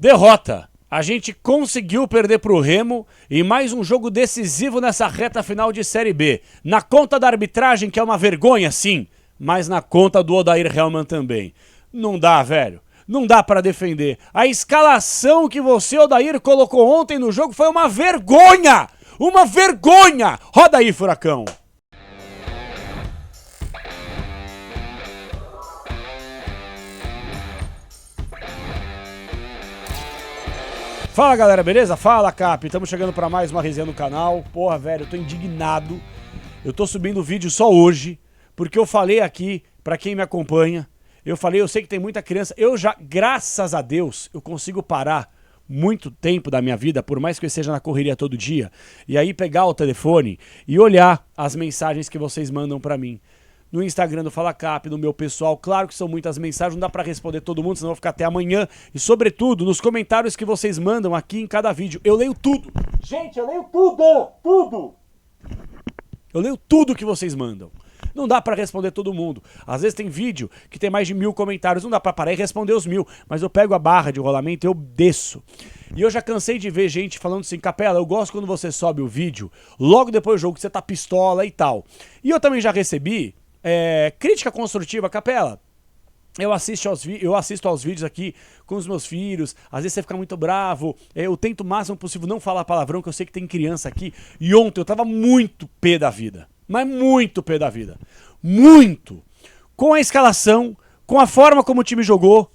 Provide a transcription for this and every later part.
Derrota. A gente conseguiu perder pro Remo e mais um jogo decisivo nessa reta final de Série B. Na conta da arbitragem, que é uma vergonha, sim, mas na conta do Odair Hellmann também. Não dá, velho. Não dá pra defender. A escalação que você, Odair, colocou ontem no jogo foi uma vergonha! Uma vergonha! Roda aí, Furacão! Fala, galera, beleza? Fala, Cap. Estamos chegando para mais uma resenha no canal. Porra, velho, eu tô indignado. Eu tô subindo o vídeo só hoje, porque eu falei aqui, pra quem me acompanha, eu sei que tem muita criança, eu já, graças a Deus, eu consigo parar muito tempo da minha vida, por mais que eu esteja na correria todo dia, e aí pegar o telefone e olhar as mensagens que vocês mandam pra mim. No Instagram do Fala Cap, no meu pessoal, claro que são muitas mensagens, não dá pra responder todo mundo, senão eu vou ficar até amanhã. E sobretudo, nos comentários que vocês mandam aqui em cada vídeo, eu leio tudo. Gente, eu leio tudo, tudo. Eu leio tudo que vocês mandam. Não dá pra responder todo mundo. Às vezes tem vídeo que tem mais de 1000 comentários, não dá pra parar e responder os 1000. Mas eu pego a barra de rolamento e eu desço. E eu já cansei de ver gente falando assim, Capela, eu gosto quando você sobe o vídeo, logo depois do jogo que você tá pistola e tal. E eu também já recebi crítica construtiva, Capela. Eu assisto aos vídeos aqui com os meus filhos, às vezes você fica muito bravo, eu tento o máximo possível não falar palavrão, que eu sei que tem criança aqui, e ontem eu tava muito pé da vida, mas muito pé da vida, muito, com a escalação, com a forma como o time jogou,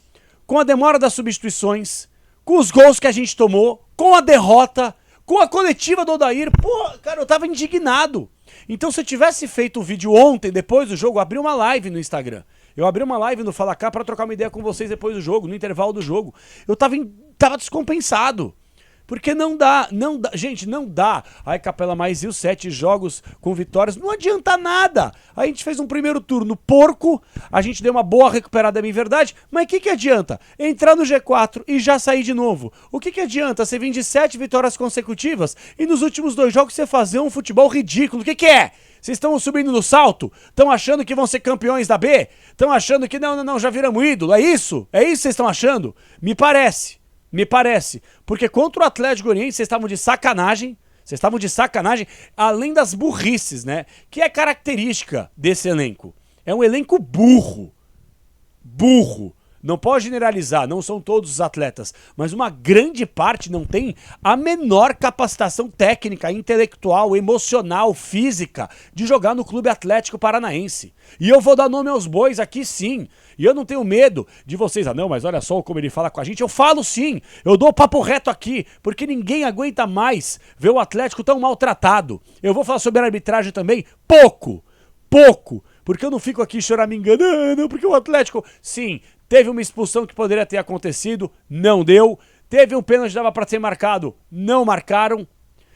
com a demora das substituições, com os gols que a gente tomou, com a derrota, com a coletiva do Odair. Pô, cara, eu tava indignado. Então, se eu tivesse feito o vídeo ontem, depois do jogo, eu abri uma live no Instagram. Eu abri uma live no Fala Cá pra trocar uma ideia com vocês depois do jogo, no intervalo do jogo. Eu tava descompensado. Porque não dá. Gente, não dá. Aí, Capela, mais e os 7 jogos com vitórias? Não adianta nada. A gente fez um primeiro turno porco, a gente deu uma boa recuperada, é bem verdade, mas o que adianta? Entrar no G4 e já sair de novo. O que adianta você vir de 7 vitórias consecutivas e nos últimos 2 jogos você fazer um futebol ridículo? O que é? Vocês estão subindo no salto? Estão achando que vão ser campeões da B? Estão achando que não, já viramos ídolo? É isso? É isso que vocês estão achando? Me parece. Me parece, porque contra o Atlético Goianiense vocês estavam de sacanagem, além das burrices, né? Que é característica desse elenco. É um elenco burro. Burro. Não pode generalizar, não são todos os atletas, mas uma grande parte não tem a menor capacitação técnica, intelectual, emocional, física de jogar no Clube Atlético Paranaense. E eu vou dar nome aos bois aqui sim. E eu não tenho medo de vocês, não, mas olha só como ele fala com a gente. Eu falo sim, eu dou papo reto aqui, porque ninguém aguenta mais ver o Atlético tão maltratado. Eu vou falar sobre a arbitragem também, pouco, porque eu não fico aqui choramingando, porque o Atlético, sim, teve uma expulsão que poderia ter acontecido, não deu. Teve um pênalti que dava para ser marcado, não marcaram.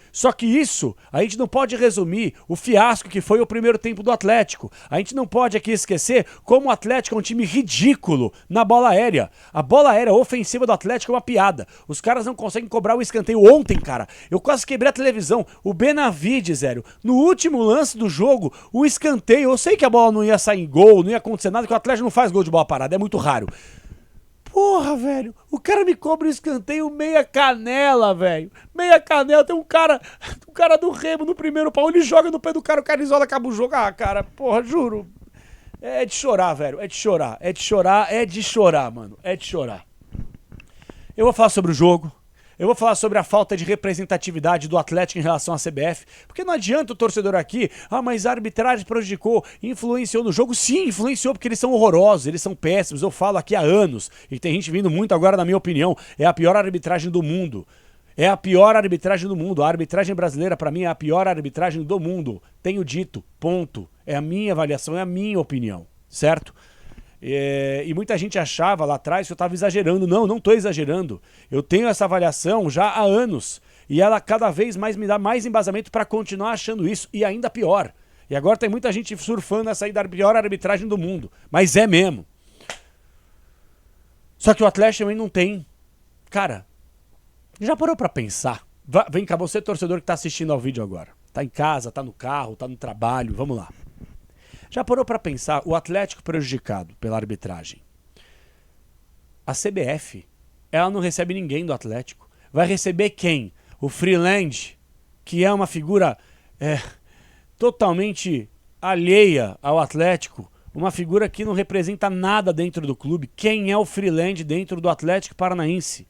Só que isso, a gente não pode resumir o fiasco que foi o primeiro tempo do Atlético. A gente não pode aqui esquecer como o Atlético é um time ridículo na bola aérea. A bola aérea ofensiva do Atlético é uma piada. Os caras não conseguem cobrar o escanteio. Ontem, cara, eu quase quebrei a televisão. O Benavides, zero. No último lance do jogo, o escanteio. Eu sei que a bola não ia sair em gol, não ia acontecer nada, que o Atlético não faz gol de bola parada, é muito raro. Porra, velho, o cara me cobra o escanteio meia canela, velho. Meia canela, tem um cara do Remo no primeiro pau, ele joga no pé do cara, o cara isola, acaba o jogo. Ah, cara, porra, juro. É de chorar, velho, é de chorar, mano, é de chorar. Eu vou falar sobre o jogo. Eu vou falar sobre a falta de representatividade do Atlético em relação à CBF, porque não adianta o torcedor aqui, mas a arbitragem prejudicou, influenciou no jogo. Sim, influenciou porque eles são horrorosos, eles são péssimos, eu falo aqui há anos, e tem gente vindo muito agora na minha opinião, é a pior arbitragem do mundo. É a pior arbitragem do mundo, a arbitragem brasileira pra mim é a pior arbitragem do mundo. Tenho dito, ponto. É a minha avaliação, é a minha opinião, certo? E muita gente achava lá atrás que eu estava exagerando. Não estou exagerando. Eu tenho essa avaliação já há anos. E ela cada vez mais me dá mais embasamento para continuar achando isso. E ainda pior. E agora tem muita gente surfando essa aí da pior arbitragem do mundo. Mas é mesmo. Só que o Atlético também não tem. Cara, já parou para pensar? Vem cá, você torcedor que está assistindo ao vídeo agora. Tá em casa, tá no carro, tá no trabalho. Vamos lá. Já parou para pensar o Atlético prejudicado pela arbitragem? A CBF ela não recebe ninguém do Atlético. Vai receber quem? O Freeland, que é uma figura totalmente alheia ao Atlético, uma figura que não representa nada dentro do clube. Quem é o Freeland dentro do Atlético Paranaense?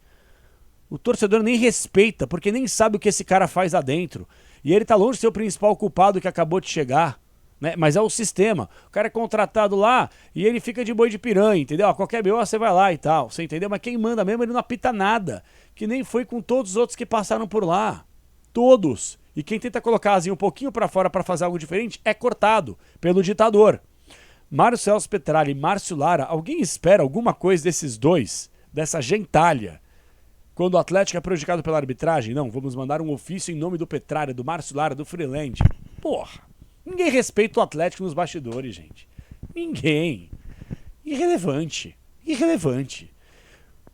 O torcedor nem respeita, porque nem sabe o que esse cara faz lá dentro. E ele tá longe de ser o principal culpado que acabou de chegar, né? Mas é o sistema. O cara é contratado lá e ele fica de boi de piranha, entendeu? Qualquer BO você vai lá e tal, você entendeu? Mas quem manda mesmo, ele não apita nada. Que nem foi com todos os outros que passaram por lá. Todos. E quem tenta colocar a asinha um pouquinho pra fora pra fazer algo diferente é cortado pelo ditador. Mário Celso Petralha e Márcio Lara, alguém espera alguma coisa desses dois, dessa gentalha, quando o Atlético é prejudicado pela arbitragem? Não, vamos mandar um ofício em nome do Petralha, do Márcio Lara, do Freeland. Porra, ninguém respeita o Atlético nos bastidores, gente. Ninguém. Irrelevante. Irrelevante.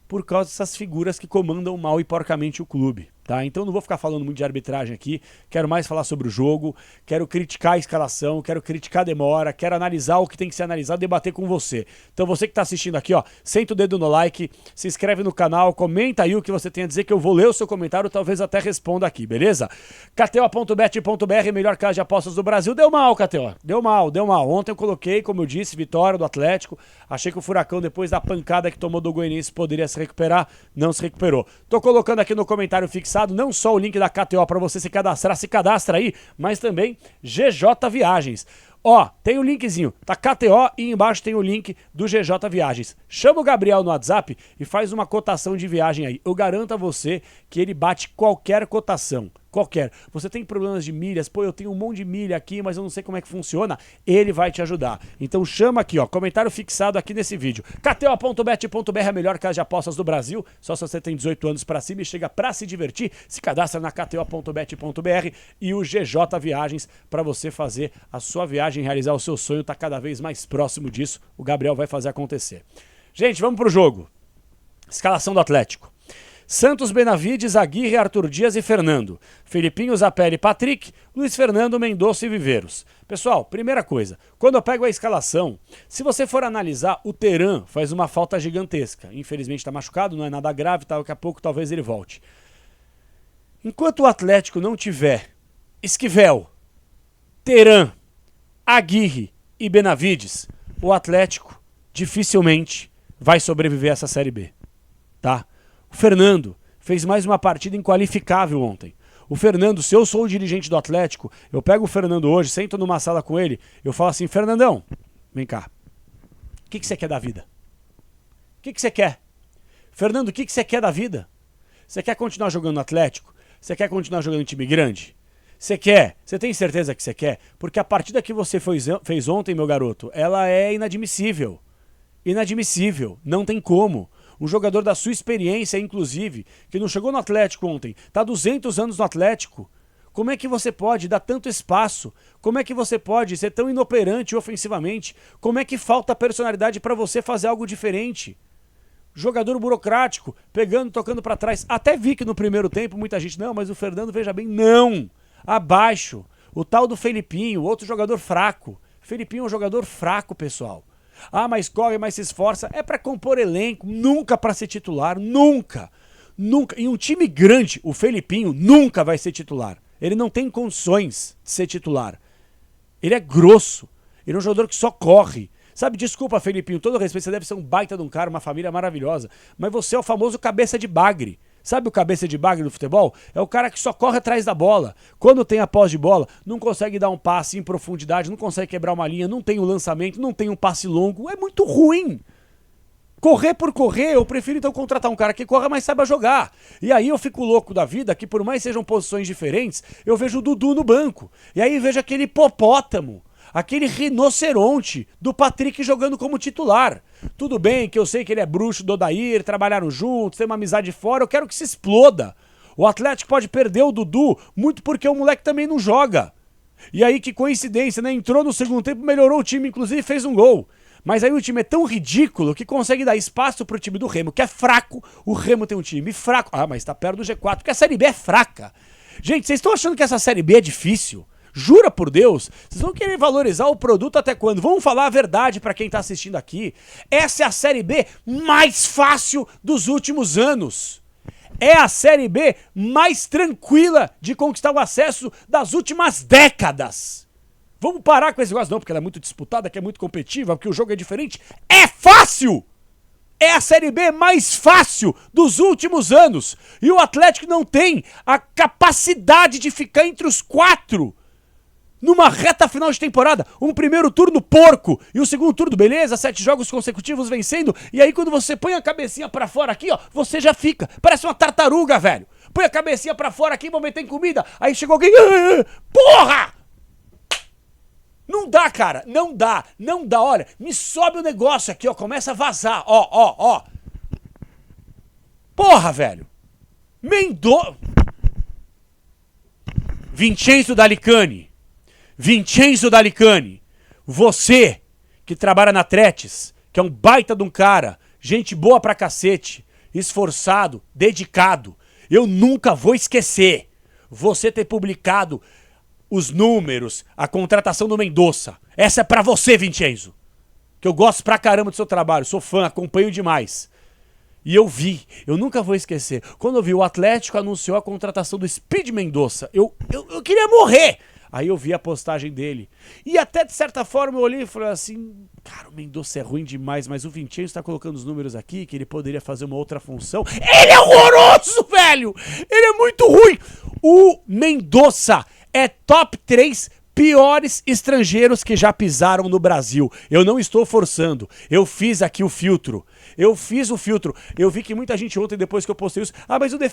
Por causa dessas figuras que comandam mal e porcamente o clube, tá? Então não vou ficar falando muito de arbitragem aqui, quero mais falar sobre o jogo, quero criticar a escalação, quero criticar a demora, quero analisar o que tem que ser analisado, debater com você. Então você que tá assistindo aqui, ó, senta o dedo no like, se inscreve no canal, comenta aí o que você tem a dizer, que eu vou ler o seu comentário, talvez até responda aqui, beleza? KTO.bet.br, melhor casa de apostas do Brasil. Deu mal, KTO, deu mal. Ontem eu coloquei, como eu disse, vitória do Atlético, achei que o Furacão, depois da pancada que tomou do Goianiense, poderia se recuperar, não se recuperou. Tô colocando aqui no comentário fixado não só o link da KTO para você se cadastrar, se cadastra aí, mas também GJ Viagens. Ó, tem o linkzinho, tá KTO e embaixo tem o link do GJ Viagens. Chama o Gabriel no WhatsApp e faz uma cotação de viagem aí. Eu garanto a você que ele bate qualquer cotação. Qualquer. Você tem problemas de milhas, pô, eu tenho um monte de milha aqui, mas eu não sei como é que funciona. Ele vai te ajudar. Então chama aqui, ó, comentário fixado aqui nesse vídeo. KTO.bet.br, a melhor casa de apostas do Brasil. Só se você tem 18 anos pra cima e chega pra se divertir, se cadastra na KTO.bet.br e o GJ Viagens pra você fazer a sua viagem, realizar o seu sonho, tá cada vez mais próximo disso. O Gabriel vai fazer acontecer. Gente, vamos pro jogo. Escalação do Atlético. Santos, Benavides, Aguirre, Arthur Dias e Fernando. Felipinho, Zapelli, Patrick, Luiz Fernando, Mendonça e Viveiros. Pessoal, primeira coisa, quando eu pego a escalação, se você for analisar, o Teran faz uma falta gigantesca. Infelizmente está machucado, não é nada grave, tá? Daqui a pouco talvez ele volte. Enquanto o Atlético não tiver Esquivel, Teran, Aguirre e Benavides, o Atlético dificilmente vai sobreviver a essa Série B, tá? O Fernando fez mais uma partida inqualificável ontem. O Fernando, se eu sou o dirigente do Atlético, eu pego o Fernando hoje, sento numa sala com ele, eu falo assim, Fernandão, vem cá, o que você quer da vida? O que você quer? Fernando, o que você quer da vida? Você quer continuar jogando no Atlético? Você quer continuar jogando em time grande? Você quer? Você tem certeza que você quer? Porque a partida que você fez ontem, meu garoto, ela é inadmissível. Inadmissível, não tem como. Um jogador da sua experiência, inclusive, que não chegou no Atlético ontem, está há 200 anos no Atlético. Como é que você pode dar tanto espaço? Como é que você pode ser tão inoperante ofensivamente? Como é que falta personalidade para você fazer algo diferente? Jogador burocrático, pegando, tocando para trás. Até vi que no primeiro tempo muita gente, não, mas o Fernando, veja bem, não. Abaixo. O tal do Felipinho, outro jogador fraco. Felipinho é um jogador fraco, pessoal. Ah, mas corre, mas se esforça. É pra compor elenco, nunca pra ser titular, nunca. Nunca. Em um time grande, o Felipinho nunca vai ser titular. Ele não tem condições de ser titular. Ele é grosso. Ele é um jogador que só corre. Sabe, desculpa, Felipinho, todo respeito, você deve ser um baita de um cara, uma família maravilhosa, mas você é o famoso cabeça de bagre. Sabe o cabeça de bagre do futebol? É o cara que só corre atrás da bola. Quando tem a posse de bola, não consegue dar um passe em profundidade, não consegue quebrar uma linha, não tem o lançamento, não tem um passe longo. É muito ruim. Correr por correr, eu prefiro então contratar um cara que corra, mas saiba jogar. E aí eu fico louco da vida que por mais sejam posições diferentes, eu vejo o Dudu no banco. E aí vejo aquele hipopótamo, aquele rinoceronte do Patrick jogando como titular. Tudo bem que eu sei que ele é bruxo do Odair, trabalharam juntos, tem uma amizade fora, eu quero que se exploda. O Atlético pode perder o Dudu muito porque o moleque também não joga. E aí que coincidência, né? Entrou no segundo tempo, melhorou o time, inclusive fez um gol. Mas aí o time é tão ridículo que consegue dar espaço pro time do Remo, que é fraco. O Remo tem um time fraco. Ah, mas tá perto do G4, porque a Série B é fraca. Gente, vocês estão achando que essa Série B é difícil? Jura por Deus? Vocês vão querer valorizar o produto até quando? Vamos falar a verdade pra quem tá assistindo aqui. Essa é a Série B mais fácil dos últimos anos. É a Série B mais tranquila de conquistar o acesso das últimas décadas. Vamos parar com esse negócio, não, porque ela é muito disputada, que é muito competitiva, porque o jogo é diferente. É fácil! É a Série B mais fácil dos últimos anos. E o Atlético não tem a capacidade de ficar entre os 4 numa reta final de temporada. Um primeiro turno porco e o segundo turno, beleza, 7 jogos consecutivos vencendo. E aí quando você põe a cabecinha pra fora aqui, ó, você já fica. Parece uma tartaruga, velho. Põe a cabecinha pra fora aqui, vão meter em comida. Aí chegou alguém... Porra! Não dá, cara, não dá, olha, me sobe o negócio aqui, ó, começa a vazar, ó. Porra, velho. Vincenzo Dalicani, você que trabalha na Tretes, que é um baita de um cara, gente boa pra cacete, esforçado, dedicado, eu nunca vou esquecer você ter publicado os números, a contratação do Mendonça. Essa é pra você, Vincenzo. Que eu gosto pra caramba do seu trabalho, sou fã, acompanho demais. E eu nunca vou esquecer. Quando eu vi o Atlético anunciou a contratação do Speed Mendonça, eu queria morrer. Aí eu vi a postagem dele. E até de certa forma eu olhei e falei assim, cara, o Mendonça é ruim demais, mas o Vincenzo está colocando os números aqui, que ele poderia fazer uma outra função. Ele é horroroso, velho! Ele é muito ruim! O Mendonça é top 3 piores estrangeiros que já pisaram no Brasil. Eu não estou forçando. Eu fiz aqui o filtro. Eu vi que muita gente ontem, depois que eu postei isso, mas o De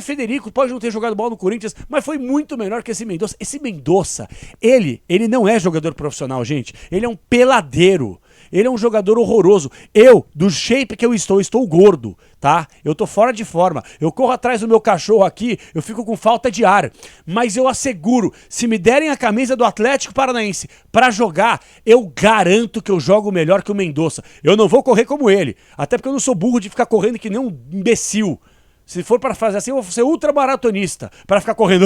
Federico pode não ter jogado bola no Corinthians, mas foi muito melhor que esse Mendonça. Esse Mendonça, ele não é jogador profissional, gente. Ele é um peladeiro. Ele é um jogador horroroso. Eu, do shape que eu estou gordo, tá? Eu tô fora de forma. Eu corro atrás do meu cachorro aqui, eu fico com falta de ar. Mas eu asseguro, se me derem a camisa do Atlético Paranaense pra jogar, eu garanto que eu jogo melhor que o Mendonça. Eu não vou correr como ele, até porque eu não sou burro de ficar correndo que nem um imbecil. Se for pra fazer assim, eu vou ser ultramaratonista, pra ficar correndo.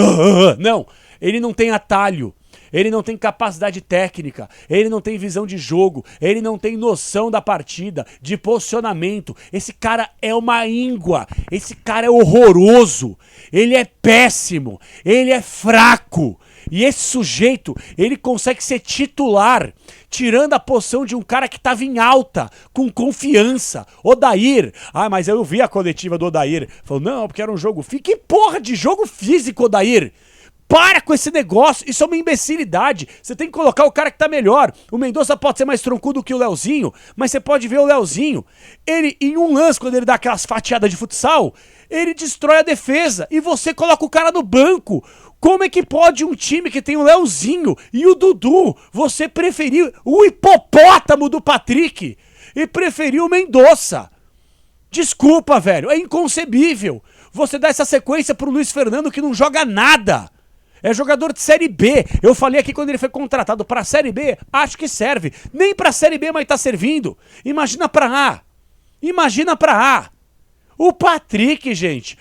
Não, ele não tem atalho. Ele não tem capacidade técnica, ele não tem visão de jogo, ele não tem noção da partida, de posicionamento. Esse cara é uma íngua, esse cara é horroroso, ele é péssimo, ele é fraco. E esse sujeito, ele consegue ser titular, tirando a posição de um cara que estava em alta, com confiança. Odair, mas eu vi a coletiva do Odair, falou, não, porque era um jogo físico. Que porra de jogo físico, Odair? Para com esse negócio, isso é uma imbecilidade. Você tem que colocar o cara que tá melhor. O Mendonça pode ser mais troncudo que o Leozinho, mas você pode ver o Leozinho. Ele, em um lance, quando ele dá aquelas fatiadas de futsal, ele destrói a defesa e você coloca o cara no banco. Como é que pode um time que tem o Leozinho e o Dudu, você preferir o hipopótamo do Patrick e preferir o Mendonça? Desculpa, velho, é inconcebível. Você dá essa sequência pro Luiz Fernando que não joga nada. É jogador de Série B. Eu falei aqui quando ele foi contratado pra Série B, acho que serve. Nem pra Série B, mas tá servindo. Imagina pra A. O Patrick, gente.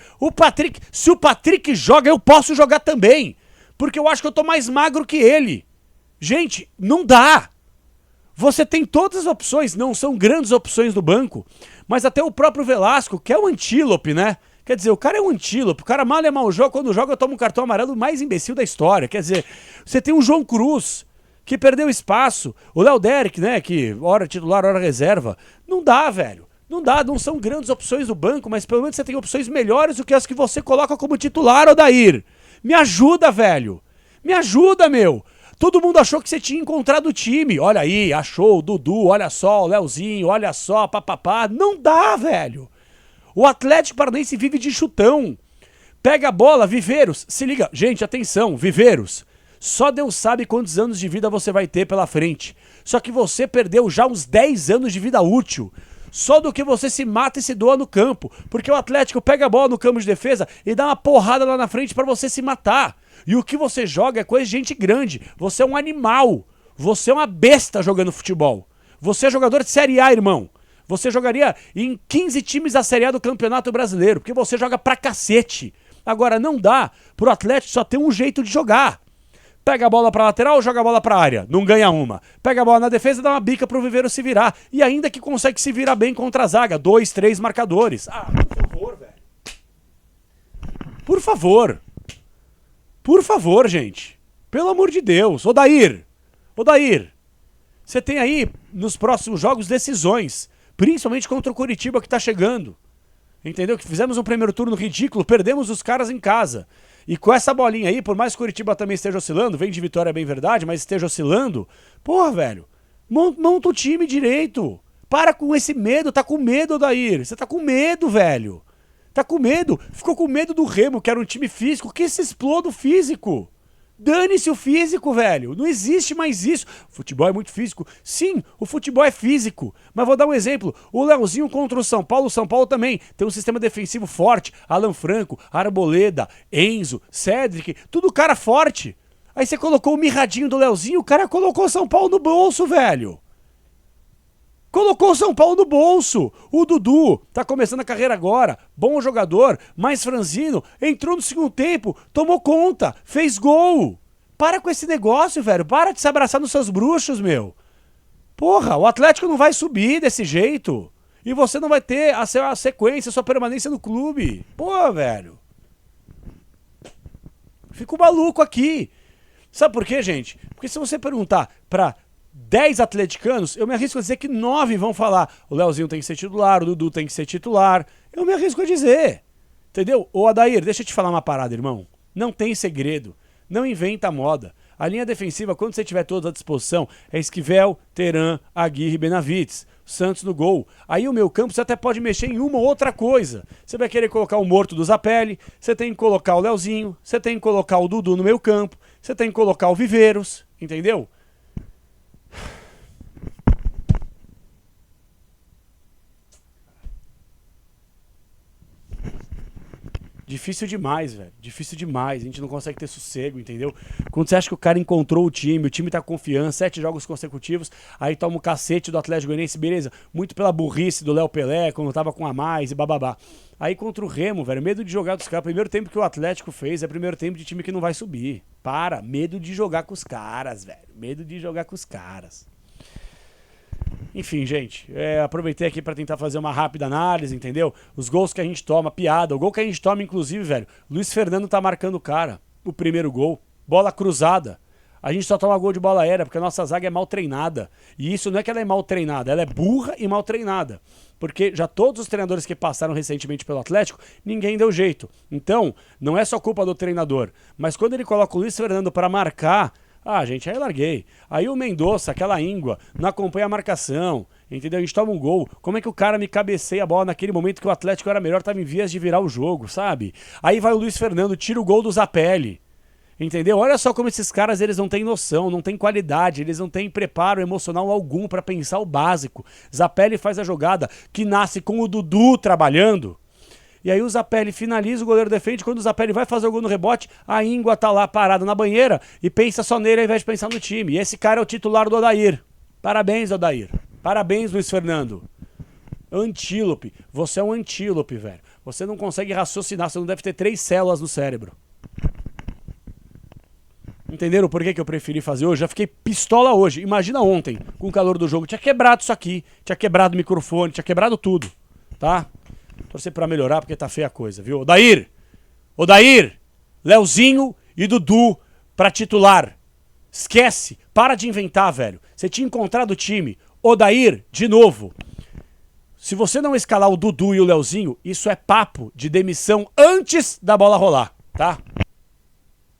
Se o Patrick joga, eu posso jogar também. Porque eu acho que eu tô mais magro que ele. Gente, não dá. Você tem todas as opções, não são grandes opções do banco, mas até o próprio Velasco, que é o antílope, né? Quer dizer, o cara é um antílope, o cara mal é mal joga, quando joga toma um cartão amarelo mais imbecil da história. Quer dizer, você tem o João Cruz, que perdeu espaço, o Léo Derek, né, que hora titular, hora reserva. Não dá, velho. Não dá, não são grandes opções do banco, mas pelo menos você tem opções melhores do que as que você coloca como titular, Odair. Me ajuda, velho. Me ajuda, meu. Todo mundo achou que você tinha encontrado o time. Olha aí, achou o Dudu, olha só, o Leozinho, olha só, papapá. Não dá, velho. O Atlético Paranaense vive de chutão. Pega a bola, Viveiros, se liga. Gente, atenção, Viveiros. Só Deus sabe quantos anos de vida você vai ter pela frente. Só que você perdeu já uns 10 anos de vida útil. Só do que você se mata e se doa no campo. Porque o Atlético pega a bola no campo de defesa e dá uma porrada lá na frente pra você se matar. E o que você joga é coisa de gente grande. Você é um animal. Você é uma besta jogando futebol. Você é jogador de Série A, irmão. Você jogaria em 15 times da Série A do Campeonato Brasileiro, porque você joga pra cacete. Agora, não dá pro Atlético só ter um jeito de jogar. Pega a bola pra lateral, joga a bola pra área. Não ganha uma. Pega a bola na defesa, dá uma bica pro Viveiro se virar. E ainda que consegue se virar bem contra a zaga. 2, 3 marcadores. Ah, por favor, velho. Por favor. Por favor, gente. Pelo amor de Deus. Odair. Você tem aí, nos próximos jogos, decisões. Principalmente contra o Coritiba que tá chegando. Entendeu? Que fizemos um primeiro turno ridículo, perdemos os caras em casa. E com essa bolinha aí, por mais que o Coritiba também esteja oscilando, vem de vitória, é bem verdade, mas esteja oscilando, porra, velho, monta o time direito. Para com esse medo, tá com medo, Odair. Você tá com medo, velho. Tá com medo. Ficou com medo do Remo, que era um time físico. Que se exploda o físico. Dane-se o físico, velho. Não existe mais isso. O futebol é muito físico. Sim, o futebol é físico. Mas vou dar um exemplo. O Leozinho contra o São Paulo também tem um sistema defensivo forte. Alan Franco, Arboleda, Enzo, Cedric, tudo cara forte. Aí você colocou o mirradinho do Leozinho, o cara colocou o São Paulo no bolso, velho. Colocou o São Paulo no bolso. O Dudu tá começando a carreira agora. Bom jogador, mais franzino. Entrou no segundo tempo, tomou conta, fez gol. Para com esse negócio, velho. Para de se abraçar nos seus bruxos, meu. Porra, o Atlético não vai subir desse jeito. E você não vai ter a sequência, a sua permanência no clube. Pô, velho. Fico maluco aqui. Sabe por quê, gente? Porque se você perguntar pra 10 atleticanos, eu me arrisco a dizer que 9 vão falar: o Leozinho tem que ser titular, o Dudu tem que ser titular. Eu me arrisco a dizer. Entendeu? Ô Adair, deixa eu te falar uma parada, irmão. Não tem segredo. Não inventa moda. A linha defensiva, quando você tiver toda à disposição, é Esquivel, Teran, Aguirre e Benavides. Santos no gol. Aí o meu campo você até pode mexer em uma ou outra coisa. Você vai querer colocar o morto do Zapelli, você tem que colocar o Leozinho, você tem que colocar o Dudu no meu campo, você tem que colocar o Viveiros, entendeu? Difícil demais, velho. Difícil demais. A gente não consegue ter sossego, entendeu? Quando você acha que o cara encontrou o time tá com confiança, 7 jogos consecutivos, aí toma o cacete do Atlético Goianiense, beleza. Muito pela burrice do Léo Pelé, quando tava com a mais e bababá. Aí contra o Remo, velho, medo de jogar com os caras. Primeiro tempo que o Atlético fez é primeiro tempo de time que não vai subir. Para, medo de jogar com os caras, velho. Medo de jogar com os caras. Enfim, gente, aproveitei aqui pra tentar fazer uma rápida análise, entendeu? Os gols que a gente toma, piada. O gol que a gente toma, inclusive, velho, Luiz Fernando tá marcando o cara. O primeiro gol. Bola cruzada. A gente só toma gol de bola aérea porque a nossa zaga é mal treinada. E isso não é que ela é mal treinada, ela é burra e mal treinada. Porque já todos os treinadores que passaram recentemente pelo Atlético, ninguém deu jeito. Então, não é só culpa do treinador. Mas quando ele coloca o Luiz Fernando pra marcar... Ah, gente, aí eu larguei. Aí o Mendonça, aquela íngua, não acompanha a marcação, entendeu? A gente toma um gol. Como é que o cara me cabeceia a bola naquele momento que o Atlético era melhor, tava em vias de virar o jogo, sabe? Aí vai o Luiz Fernando, tira o gol do Zapelli, entendeu? Olha só como esses caras, eles não têm noção, não têm qualidade, eles não têm preparo emocional algum pra pensar o básico. Zapelli faz a jogada que nasce com o Dudu trabalhando. E aí o Zapelli finaliza, o goleiro defende. Quando o Zapelli vai fazer o gol no rebote, a íngua tá lá parada na banheira e pensa só nele ao invés de pensar no time. E esse cara é o titular do Odair. Parabéns, Odair. Parabéns, Luiz Fernando. Antílope. Você é um antílope, velho. Você não consegue raciocinar, você não deve ter 3 células no cérebro. Entenderam por que eu preferi fazer hoje? Já fiquei pistola hoje. Imagina ontem, com o calor do jogo. Tinha quebrado isso aqui, tinha quebrado o microfone, tinha quebrado tudo, tá? Torcer pra melhorar porque tá feia a coisa, viu? Odair, Leozinho e Dudu pra titular. Esquece, para de inventar, velho. Você tinha encontrado o time. Odair, de novo. Se você não escalar o Dudu e o Leozinho, isso é papo de demissão antes da bola rolar, tá?